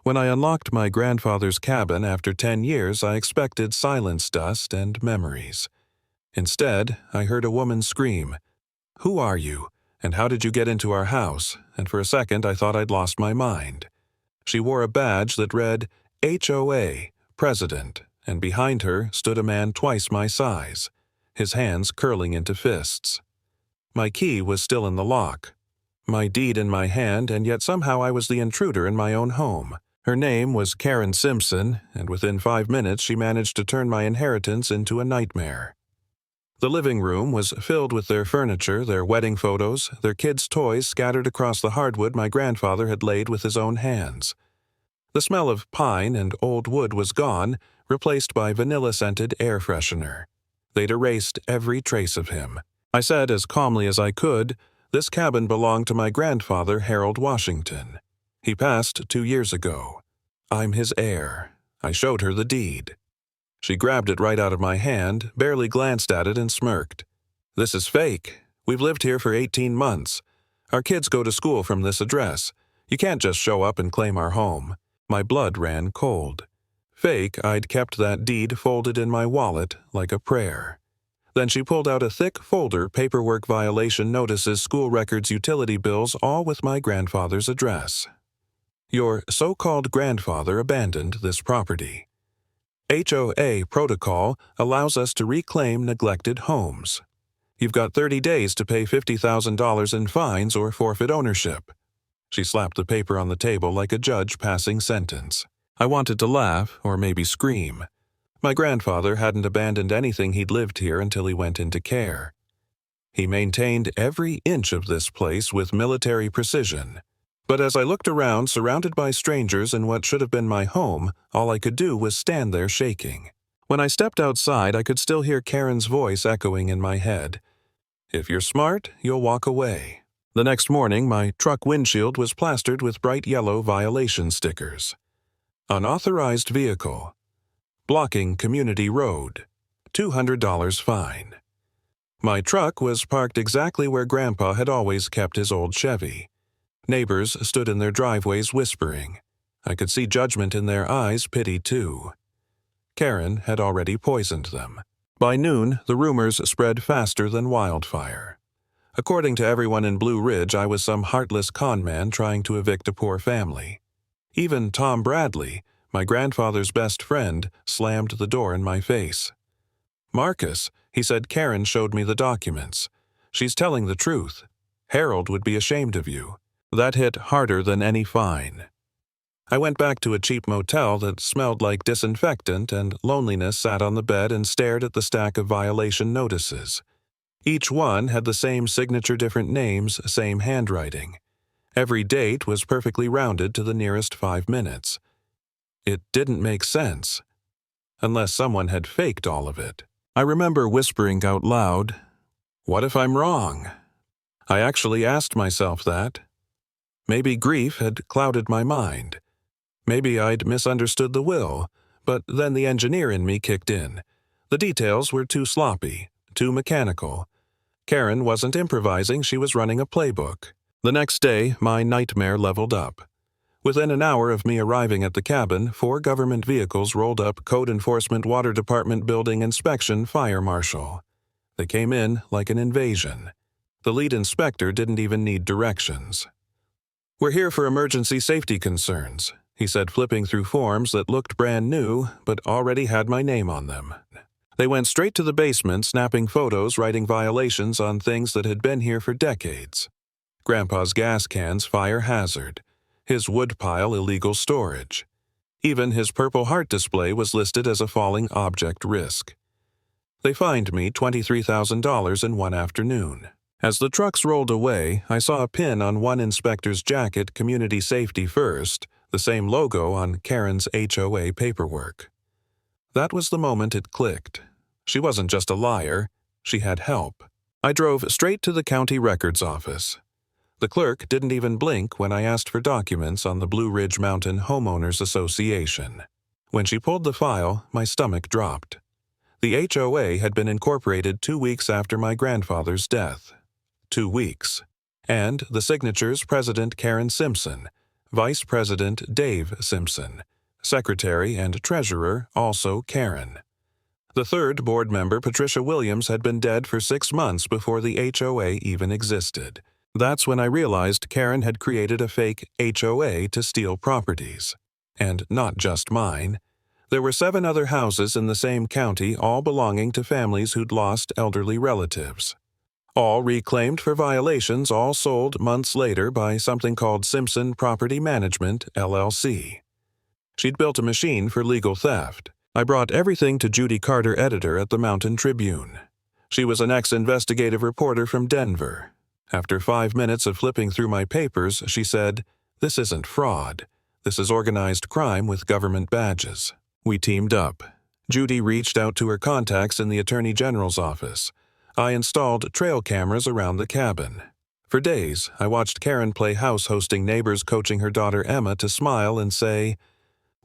When I unlocked my grandfather's cabin after 10 years, I expected silence dust and memories. Instead, I heard a woman scream, "Who are you? And how did you get into our house?" And for a second I thought I'd lost my mind. She wore a badge that read, HOA, President, and behind her stood a man twice my size, his hands curling into fists. My key was still in the lock, my deed in my hand, and yet somehow I was the intruder in my own home. Her name was Karen Simpson, and within 5 minutes she managed to turn my inheritance into a nightmare. The living room was filled with their furniture, their wedding photos, their kids' toys scattered across the hardwood my grandfather had laid with his own hands. The smell of pine and old wood was gone, replaced by vanilla-scented air freshener. They'd erased every trace of him. I said as calmly as I could, "This cabin belonged to my grandfather, Harold Washington. He passed 2 years ago. I'm his heir." I showed her the deed. She grabbed it right out of my hand, barely glanced at it, and smirked. "This is fake. We've lived here for 18 months. Our kids go to school from this address. You can't just show up and claim our home." My blood ran cold. Fake, I'd kept that deed folded in my wallet like a prayer. Then she pulled out a thick folder, paperwork violation notices, school records, utility bills, all with my grandfather's address. "Your so-called grandfather abandoned this property. HOA protocol allows us to reclaim neglected homes. You've got 30 days to pay $50,000 in fines or forfeit ownership." She slapped the paper on the table like a judge passing sentence. I wanted to laugh or maybe scream. My grandfather hadn't abandoned anything. He'd lived here until he went into care. He maintained every inch of this place with military precision. But as I looked around, surrounded by strangers in what should have been my home, all I could do was stand there shaking. When I stepped outside, I could still hear Karen's voice echoing in my head. "If you're smart, you'll walk away." The next morning, my truck windshield was plastered with bright yellow violation stickers. Unauthorized vehicle. Blocking community road. $200 fine. My truck was parked exactly where Grandpa had always kept his old Chevy. Neighbors stood in their driveways whispering. I could see judgment in their eyes, pity too. Karen had already poisoned them. By noon, the rumors spread faster than wildfire. According to everyone in Blue Ridge, I was some heartless con man trying to evict a poor family. Even Tom Bradley, my grandfather's best friend, slammed the door in my face. "Marcus," he said, "Karen showed me the documents. She's telling the truth. Harold would be ashamed of you." That hit harder than any fine. I went back to a cheap motel that smelled like disinfectant, and loneliness sat on the bed and stared at the stack of violation notices. Each one had the same signature, different names, same handwriting. Every date was perfectly rounded to the nearest 5 minutes. It didn't make sense. Unless someone had faked all of it. I remember whispering out loud, "What if I'm wrong?" I actually asked myself that. Maybe grief had clouded my mind. Maybe I'd misunderstood the will, but then the engineer in me kicked in. The details were too sloppy, too mechanical. Karen wasn't improvising, she was running a playbook. The next day, my nightmare leveled up. Within an hour of me arriving at the cabin, 4 government vehicles rolled up: code enforcement, water department, building inspection, fire marshal. They came in like an invasion. The lead inspector didn't even need directions. "We're here for emergency safety concerns," he said, flipping through forms that looked brand new but already had my name on them. They went straight to the basement, snapping photos, writing violations on things that had been here for decades. Grandpa's gas cans, fire hazard. His woodpile, illegal storage. Even his Purple Heart display was listed as a falling object risk. They fined me $23,000 in one afternoon. As the trucks rolled away, I saw a pin on one inspector's jacket, "Community Safety First," the same logo on Karen's HOA paperwork. That was the moment it clicked. She wasn't just a liar, she had help. I drove straight to the county records office. The clerk didn't even blink when I asked for documents on the Blue Ridge Mountain Homeowners Association. When she pulled the file, my stomach dropped. The HOA had been incorporated 2 weeks after my grandfather's death. 2 weeks. And the signatures, President Karen Simpson, Vice President Dave Simpson, Secretary and Treasurer also Karen. The third board member, Patricia Williams, had been dead for 6 months before the HOA even existed. That's when I realized Karen had created a fake HOA to steal properties. And not just mine. There were 7 other houses in the same county, all belonging to families who'd lost elderly relatives. All reclaimed for violations, all sold months later by something called Simpson Property Management, LLC. She'd built a machine for legal theft. I brought everything to Judy Carter, editor at the Mountain Tribune. She was an ex-investigative reporter from Denver. After 5 minutes of flipping through my papers, she said, "This isn't fraud. This is organized crime with government badges." We teamed up. Judy reached out to her contacts in the Attorney General's office. I installed trail cameras around the cabin. For days, I watched Karen play house hosting neighbors, coaching her daughter Emma to smile and say,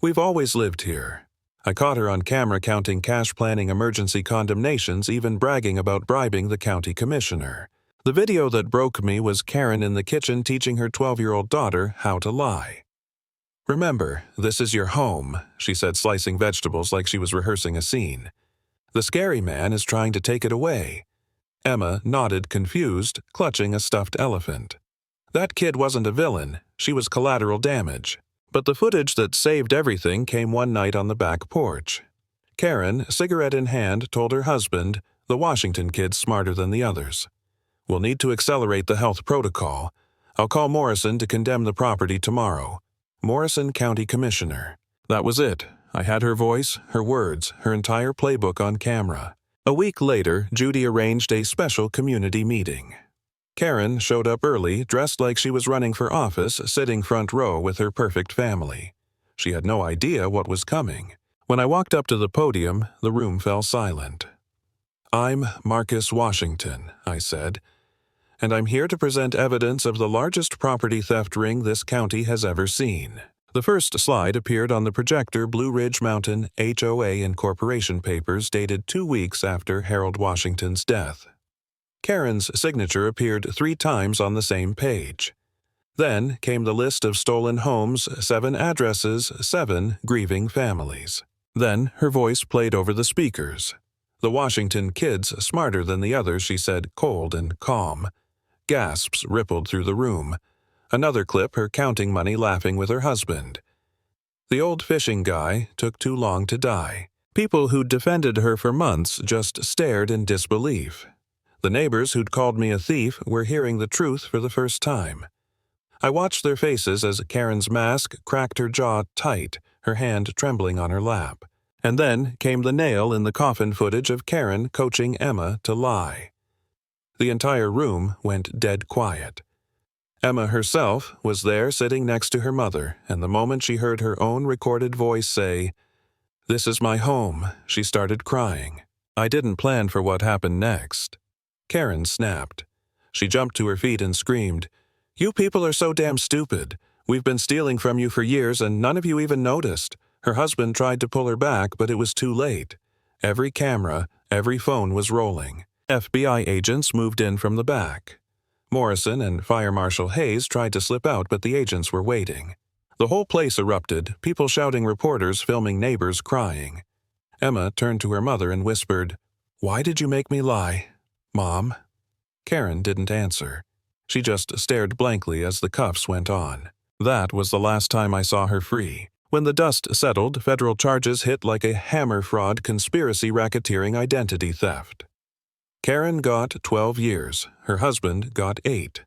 "We've always lived here." I caught her on camera counting cash, planning emergency condemnations, even bragging about bribing the county commissioner. The video that broke me was Karen in the kitchen teaching her 12-year-old daughter how to lie. "Remember, this is your home," she said, slicing vegetables like she was rehearsing a scene. "The scary man is trying to take it away." Emma nodded, confused, clutching a stuffed elephant. That kid wasn't a villain, she was collateral damage. But the footage that saved everything came one night on the back porch. Karen, cigarette in hand, told her husband, "The Washington kid's smarter than the others. We'll need to accelerate the health protocol. I'll call Morrison to condemn the property tomorrow." Morrison County Commissioner. That was it. I had her voice, her words, her entire playbook on camera. A week later, Judy arranged a special community meeting. Karen showed up early, dressed like she was running for office, sitting front row with her perfect family. She had no idea what was coming. When I walked up to the podium, the room fell silent. "I'm Marcus Washington," I said, "and I'm here to present evidence of the largest property theft ring this county has ever seen." The first slide appeared on the projector. Blue Ridge Mountain HOA Incorporation papers dated 2 weeks after Harold Washington's death. Karen's signature appeared 3 times on the same page. Then came the list of stolen homes, 7 addresses, 7 grieving families. Then her voice played over the speakers. "The Washington kid's smarter than the others," she said, cold and calm. Gasps rippled through the room. Another clip, her counting money, laughing with her husband. "The old fishing guy took too long to die." People who'd defended her for months just stared in disbelief. The neighbors who'd called me a thief were hearing the truth for the first time. I watched their faces as Karen's mask cracked her jaw tight, her hand trembling on her lap. And then came the nail in the coffin footage of Karen coaching Emma to lie. The entire room went dead quiet. Emma herself was there sitting next to her mother, and the moment she heard her own recorded voice say, "This is my home," she started crying. I didn't plan for what happened next. Karen snapped. She jumped to her feet and screamed, "You people are so damn stupid. We've been stealing from you for years and none of you even noticed." Her husband tried to pull her back, but it was too late. Every camera, every phone was rolling. FBI agents moved in from the back. Morrison and Fire Marshal Hayes tried to slip out, but the agents were waiting. The whole place erupted, people shouting, reporters filming, neighbors crying. Emma turned to her mother and whispered, "Why did you make me lie, Mom?" Karen didn't answer. She just stared blankly as the cuffs went on. That was the last time I saw her free. When the dust settled, federal charges hit like a hammer: fraud, conspiracy, racketeering, identity theft. Karen got 12 years. Her husband got 8.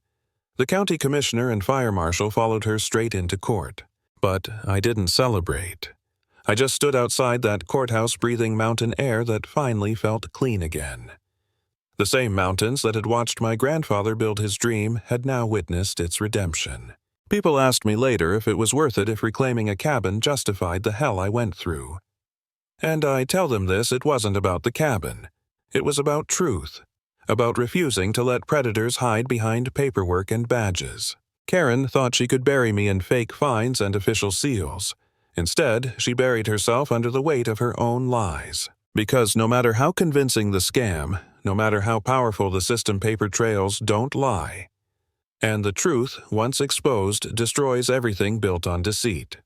The county commissioner and fire marshal followed her straight into court. But I didn't celebrate. I just stood outside that courthouse breathing mountain air that finally felt clean again. The same mountains that had watched my grandfather build his dream had now witnessed its redemption. People asked me later if it was worth it, if reclaiming a cabin justified the hell I went through. And I tell them this: it wasn't about the cabin. It was about truth. About refusing to let predators hide behind paperwork and badges. Karen thought she could bury me in fake fines and official seals. Instead, she buried herself under the weight of her own lies. Because no matter how convincing the scam, no matter how powerful the system, paper trails don't lie. And the truth, once exposed, destroys everything built on deceit.